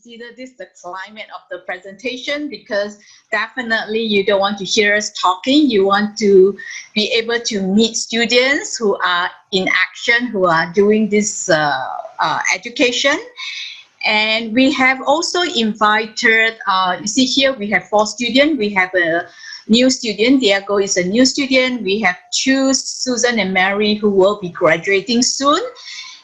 consider this the climate of the presentation, because definitely you don't want to hear us talking. You want to be able to meet students who are in action, who are doing this education. And we have also invited, you see here we have 4 students. We have a new student, Diego is a new student. We have 2, Susan and Mary, who will be graduating soon.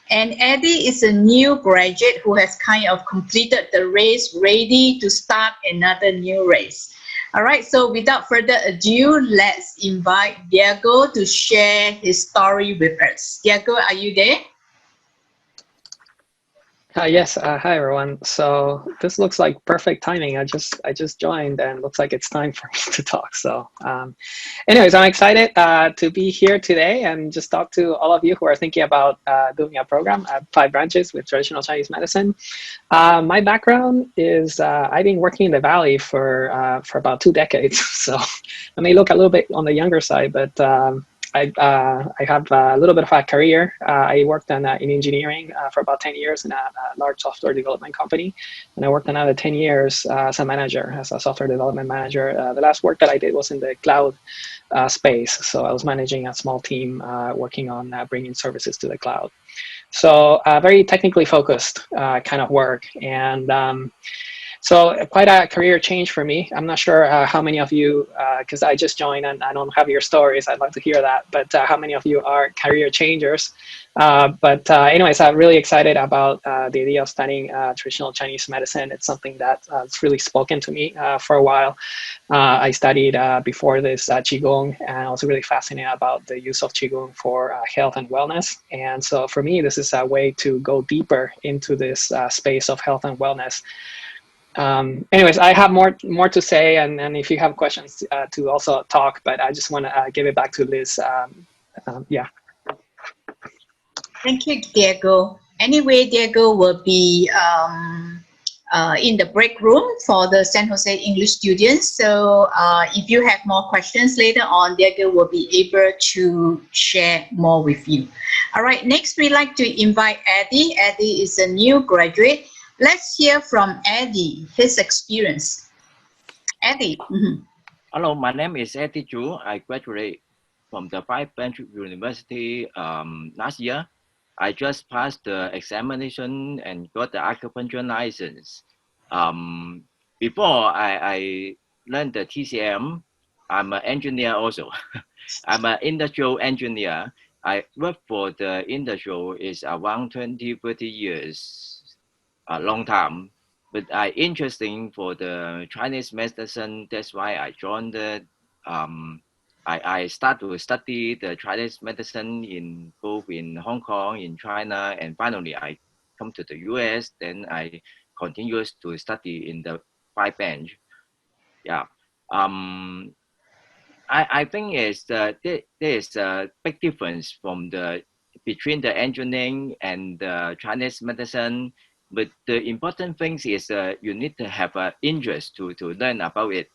And Eddie is a new graduate who has kind of completed the race, ready to start another new race. All right, so without further ado, let's invite Diego to share his story with us. Diego, are you there? Yes. Hi, everyone. So this looks like perfect timing. I just joined, and looks like it's time for me to talk. So, anyways, I'm excited to be here today and just talk to all of you who are thinking about doing a program at 5 branches with traditional Chinese medicine. My background is I've been working in the Valley for about 2 decades. So I may look a little bit on the younger side, but I have a little bit of a career. I worked in engineering for about 10 years in a large software development company. And I worked another 10 years as a manager, as a software development manager. The last work that I did was in the cloud space. So I was managing a small team working on bringing services to the cloud. So very technically focused kind of work. And so quite a career change for me. I'm not sure how many of you, because I just joined and I don't have your stories. I'd love to hear that. But how many of you are career changers? Anyways, I'm really excited about the idea of studying traditional Chinese medicine. It's something that's really spoken to me for a while. I studied before this Qigong, and I was really fascinated about the use of Qigong for health and wellness. And so for me, this is a way to go deeper into this space of health and wellness. Anyways, I have more to say, and if you have questions to also talk, but I just want to give it back to Liz. Yeah. Thank you, Diego. Anyway, Diego will be in the break room for the San Jose English students. So if you have more questions later on, Diego will be able to share more with you. All right, next we'd like to invite Eddie. Eddie is a new graduate. Let's hear from Eddie, his experience. Eddie. Hello, my name is Eddie Chu. I graduated from the 5 Branch University last year. I just passed the examination and got the acupuncture license. Before I learned the TCM, I'm an engineer also. I'm an industrial engineer. I work for the industrial is around 20, 30 years. A long time, but I interesting for the Chinese medicine. That's why I joined the. I start to study the Chinese medicine in both in Hong Kong, in China, and finally I come to the US. Then I continue to study in the 5 Branch. Yeah. I think there is a big difference from between the engineering and the Chinese medicine. But the important thing is you need to have an interest to learn about it.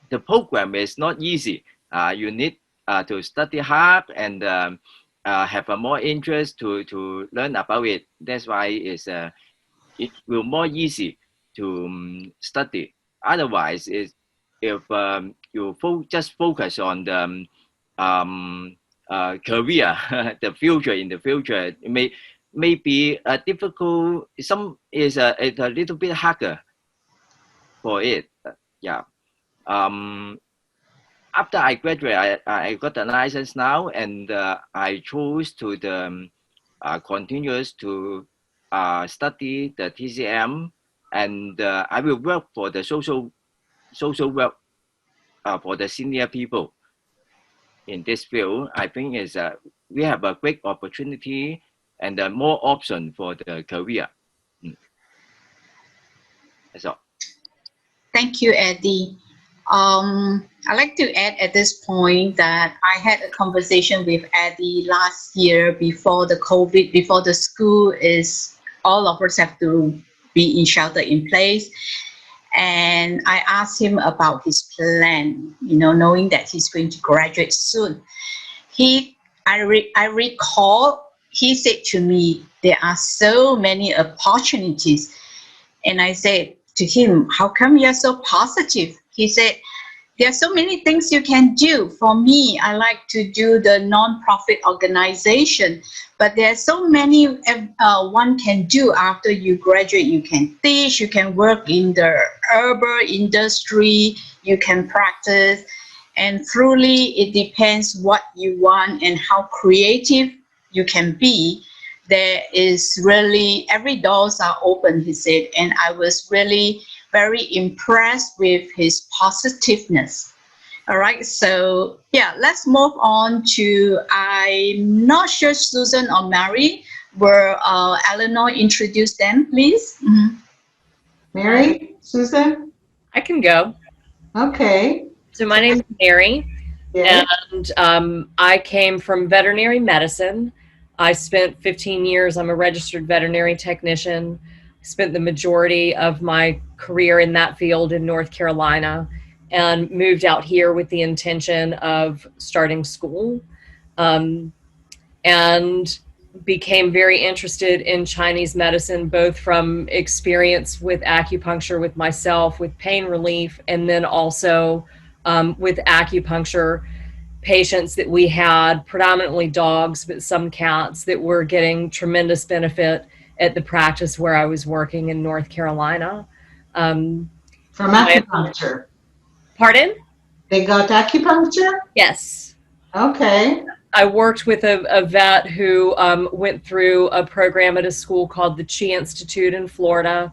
The program is not easy. You need to study hard and have a more interest to learn about it. That's why it will more easy to study. Otherwise, if you just focus on the career, the future in the future, it may be difficult. Some is a little bit harder for it. Yeah. After I graduate, I got the license now, and I chose to continuous to study the TCM, and I will work for the social work for the senior people in this field. I think we have a great opportunity and more option for the career. That's all. Thank you, Eddie. I'd like to add at this point that I had a conversation with Eddie last year before the COVID, before the school all of us have to be in shelter in place. And I asked him about his plan, knowing that he's going to graduate soon. I recall he said to me, there are so many opportunities. And I said to him, how come you're so positive? He said, there are so many things you can do. For me, I like to do the non-profit organization, but there are so many one can do after you graduate. You can teach, you can work in the herbal industry, you can practice, and truly it depends what you want and how creative you can be. There is really, every doors are open, he said, and I was really very impressed with his positiveness. All right, so yeah, let's move on to, I'm not sure Susan or Mary, will Eleanor introduce them, please? Mm-hmm. Mary, Susan? I can go. Okay. So my name is Mary, Yes. and I came from veterinary medicine. I spent 15 years, I'm a registered veterinary technician. Spent the majority of my career in that field in North Carolina and moved out here with the intention of starting school. And became very interested in Chinese medicine, both from experience with acupuncture with myself, with pain relief, and then also with acupuncture patients that we had, predominantly dogs, but some cats, that were getting tremendous benefit at the practice where I was working in North Carolina. From acupuncture. Pardon? They got acupuncture? Yes. Okay. I worked with a vet who went through a program at a school called the Chi Institute in Florida.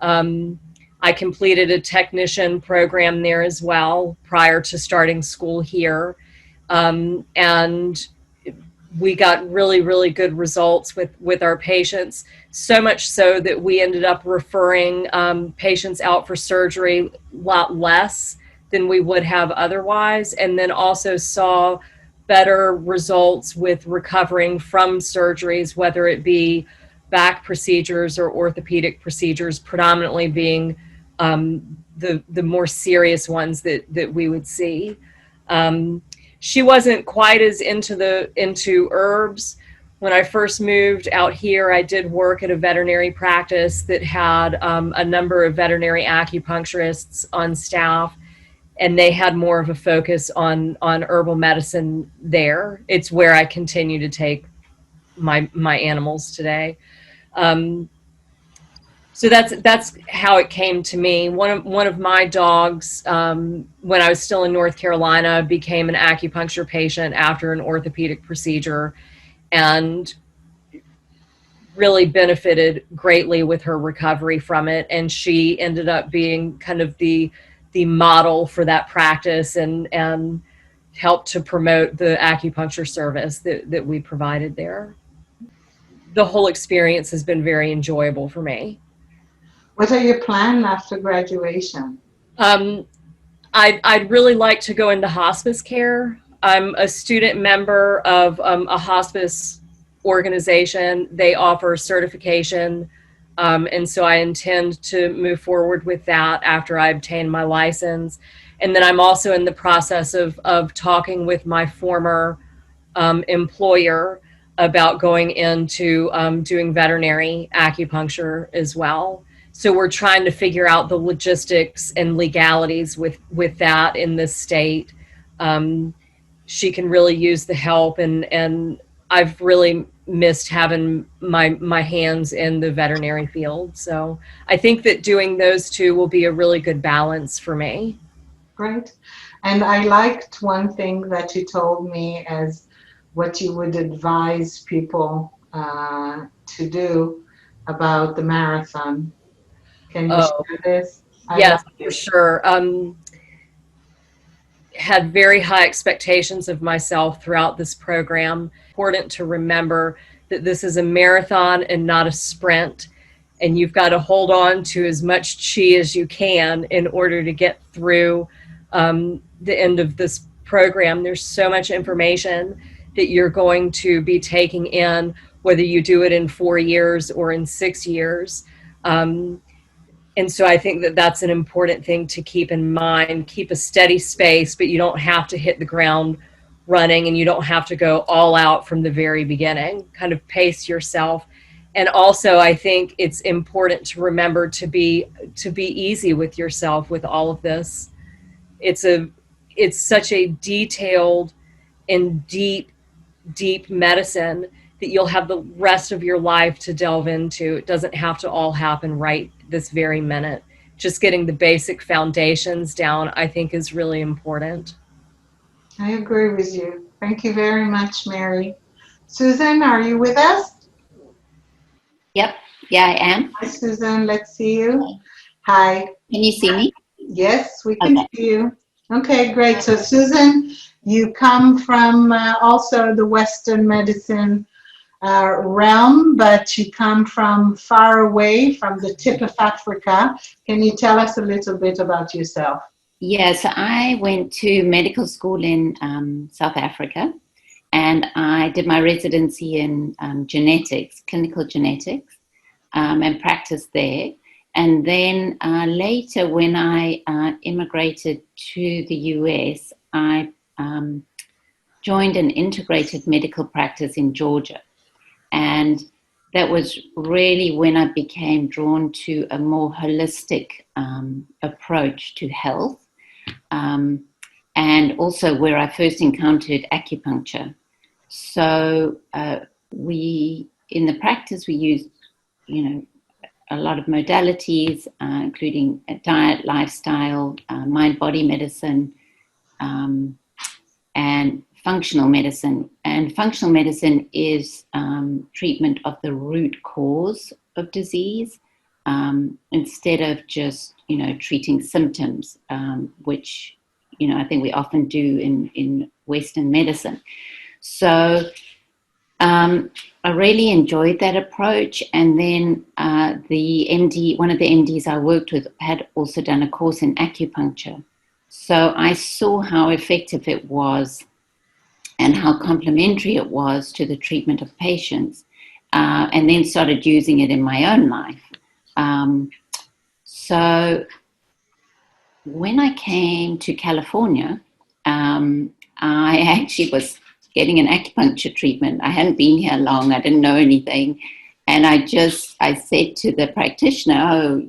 I completed a technician program there as well prior to starting school here. And we got really, really good results with our patients, so much so that we ended up referring patients out for surgery a lot less than we would have otherwise, and then also saw better results with recovering from surgeries, whether it be back procedures or orthopedic procedures, predominantly being the more serious ones that we would see. She wasn't quite as into herbs. When I first moved out here, I did work at a veterinary practice that had a number of veterinary acupuncturists on staff, and they had more of a focus on herbal medicine there. It's where I continue to take my animals today. So that's how it came to me. One of my dogs, when I was still in North Carolina, became an acupuncture patient after an orthopedic procedure, and really benefited greatly with her recovery from it. And she ended up being kind of the model for that practice, and helped to promote the acupuncture service that we provided there. The whole experience has been very enjoyable for me. What are your plans after graduation? I'd really like to go into hospice care. I'm a student member of a hospice organization. They offer certification, and so I intend to move forward with that after I obtain my license. And then I'm also in the process of talking with my former employer about going into doing veterinary acupuncture as well. So we're trying to figure out the logistics and legalities with that in this state. She can really use the help, and I've really missed having my hands in the veterinary field. So I think that doing those two will be a really good balance for me. Great. And I liked one thing that you told me as what you would advise people to do about the marathon. Can you share this? Yes, for sure. Had very high expectations of myself throughout this program. Important to remember that this is a marathon and not a sprint, and you've got to hold on to as much chi as you can in order to get through the end of this program. There's so much information that you're going to be taking in, whether you do it in 4 years or in 6 years. And so I think that that's an important thing to keep in mind. Keep a steady space, but you don't have to hit the ground running, and you don't have to go all out from the very beginning. Kind of pace yourself. And also, I think it's important to remember to be easy with yourself with all of this. It's such a detailed and deep medicine that you'll have the rest of your life to delve into. It doesn't have to all happen right this very minute. Just getting the basic foundations down, I think, is really important. I agree with you. Thank you very much, Mary. Susan, are you with us? Yep. Yeah, I am. Hi, Susan. Let's see you. Hi. Can you see me? Yes, we can Okay. see you. Okay, great. So, Susan, you come from also the Western medicine realm, but you come from far away, from the tip of Africa. Can you tell us a little bit about yourself? Yeah, so I went to medical school in South Africa, and I did my residency in genetics, clinical genetics, and practiced there. And then later, when I immigrated to the US, I joined an integrated medical practice in Georgia. And that was really when I became drawn to a more holistic approach to health. And also where I first encountered acupuncture. So in the practice, we used, a lot of modalities, including diet, lifestyle, mind-body medicine, and functional medicine. And functional medicine is treatment of the root cause of disease, instead of just, treating symptoms, which, I think we often do in Western medicine. So I really enjoyed that approach. And then one of the MDs I worked with had also done a course in acupuncture. So I saw how effective it was and how complementary it was to the treatment of patients, and then started using it in my own life. So when I came to California, I actually was getting an acupuncture treatment. I hadn't been here long. I didn't know anything. And I said to the practitioner,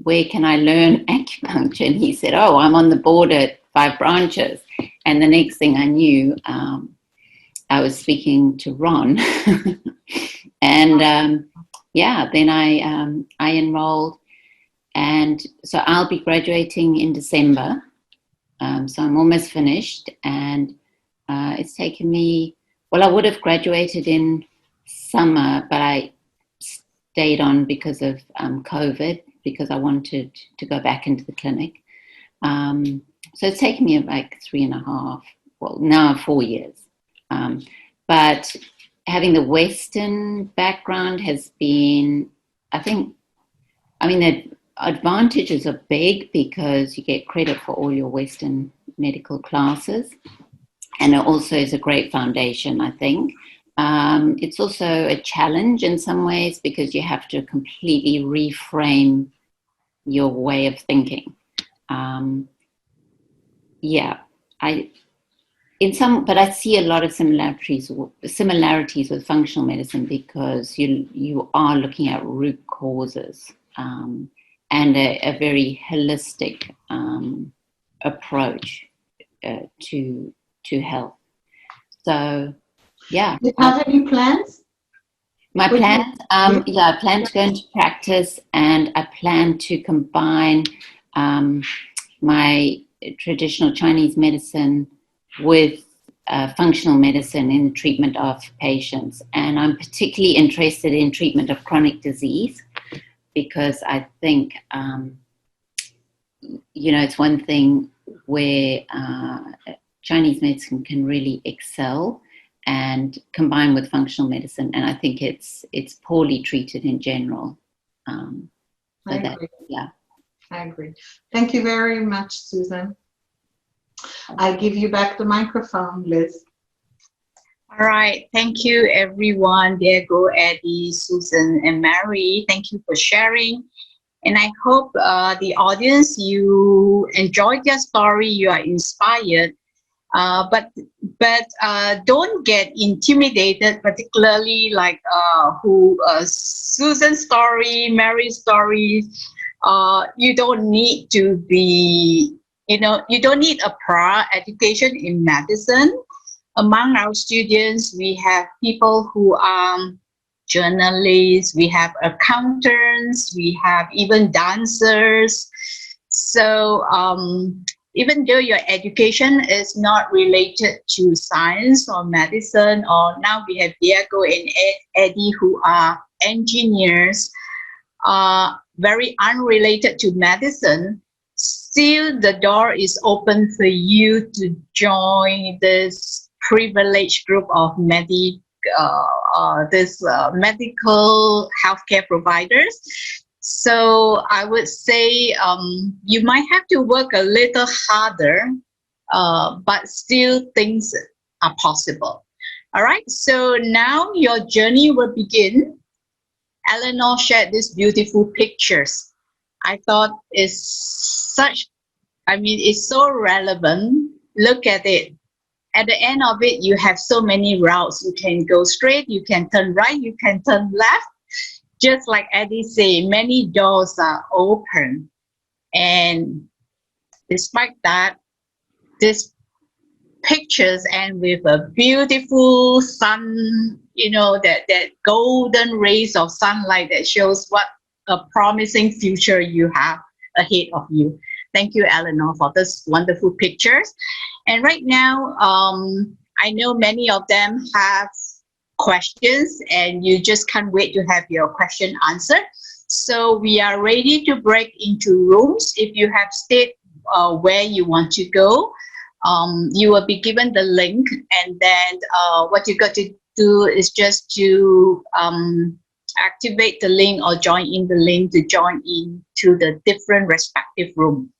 where can I learn acupuncture? And he said, I'm on the board at 5 branches. And the next thing I knew, I was speaking to Ron. And then I enrolled. And so I'll be graduating in December. So I'm almost finished. And it's taken me, I would have graduated in summer, but I stayed on because of COVID, because I wanted to go back into the clinic. So it's taken me like 3.5, now 4 years. But having the Western background has been, the advantages are big because you get credit for all your Western medical classes. And it also is a great foundation, I think. It's also a challenge in some ways because you have to completely reframe your way of thinking. But I see a lot of similarities with functional medicine because you are looking at root causes, and a very holistic approach to health. So, yeah. Do you have any plans? My plans, I plan to go into practice, and I plan to combine my traditional Chinese medicine with functional medicine in the treatment of patients. And I'm particularly interested in treatment of chronic disease because I think, it's one thing where Chinese medicine can really excel and combine with functional medicine. And I think it's poorly treated in general. I agree. Thank you very much, Susan. I give you back the microphone, Liz. All right. Thank you, everyone. Diego, Eddie, Susan, and Mary. Thank you for sharing. And I hope the audience, you enjoyed their story, you are inspired. But but don't get intimidated, particularly like Susan's story, Mary's story. You don't need to be, you don't need a prior education in medicine. Among our students, we have people who are journalists, we have accountants, we have even dancers. So even though your education is not related to science or medicine, or now we have Diego and Eddie who are engineers, very unrelated to medicine, still the door is open for you to join this privileged group of medical healthcare providers. So I would say you might have to work a little harder, but still things are possible. All right, so now your journey will begin. Eleanor shared these beautiful pictures. I thought it's so relevant. Look at it. At the end of it, you have so many routes. You can go straight, you can turn right, you can turn left. Just like Eddie said, many doors are open. And despite that, these pictures end with a beautiful sun, that golden rays of sunlight that shows what a promising future you have ahead of you. Thank you, Eleanor, for these wonderful pictures. And right now, I know many of them have questions and you just can't wait to have your question answered. So we are ready to break into rooms. If you have stayed where you want to go, you will be given the link, and then what you got to do is just to activate the link or join in the link to join in to the different respective room.